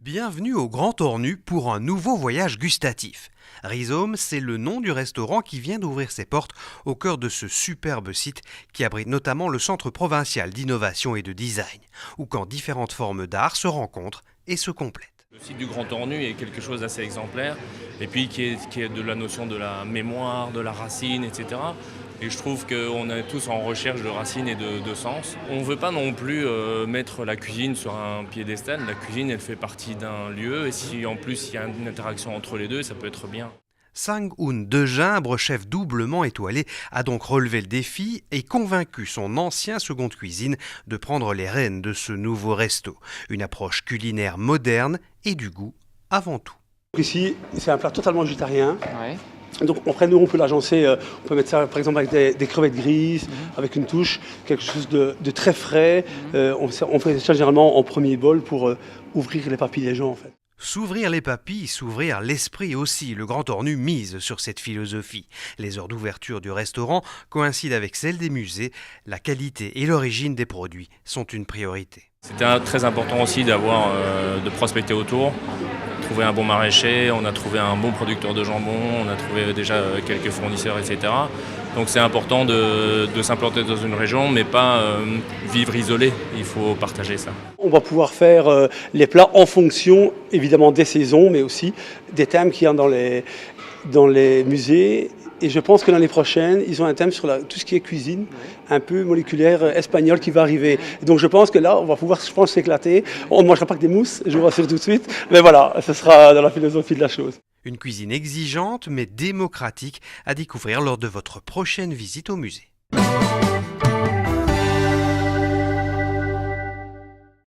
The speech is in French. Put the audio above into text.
Bienvenue au Grand Ornu pour un nouveau voyage gustatif. Rhizome, c'est le nom du restaurant qui vient d'ouvrir ses portes au cœur de ce superbe site qui abrite notamment le Centre provincial d'innovation et de design, où quand différentes formes d'art se rencontrent et se complètent. Le site du Grand Ornu est quelque chose d'assez exemplaire, et puis qui est de la notion de la mémoire, de la racine, etc. Et je trouve qu'on est tous en recherche de racines et de sens. On ne veut pas non plus mettre la cuisine sur un piédestal. La cuisine, elle fait partie d'un lieu, et si en plus il y a une interaction entre les deux, ça peut être bien. Sang-Hoon Degimbre, chef doublement étoilé, a donc relevé le défi et convaincu son ancien second de cuisine de prendre les rênes de ce nouveau resto. Une approche culinaire moderne et du goût avant tout. Ici, c'est un plat totalement végétarien. Ouais. Donc après, nous, on peut l'agencer, on peut mettre ça par exemple avec des crevettes grises, avec une touche, quelque chose de très frais. On fait ça généralement en premier bol pour ouvrir les papilles des gens en fait. S'ouvrir les papilles, s'ouvrir l'esprit aussi. Le Grand Ornu mise sur cette philosophie. Les heures d'ouverture du restaurant coïncident avec celles des musées. La qualité et l'origine des produits sont une priorité. C'était très important aussi de prospecter autour, trouver un bon maraîcher, on a trouvé un bon producteur de jambon, on a trouvé déjà quelques fournisseurs, etc. Donc c'est important de s'implanter dans une région, mais pas vivre isolé, il faut partager ça. On va pouvoir faire les plats en fonction évidemment des saisons, mais aussi des thèmes qu'il y a dans les musées. Et je pense que l'année prochaine, ils ont un thème sur tout ce qui est cuisine, un peu moléculaire espagnol qui va arriver. Et donc je pense que là, on va pouvoir, je pense, s'éclater. On ne mangera pas que des mousses, je vous rassure tout de suite. Mais voilà, ce sera dans la philosophie de la chose. Une cuisine exigeante mais démocratique à découvrir lors de votre prochaine visite au musée.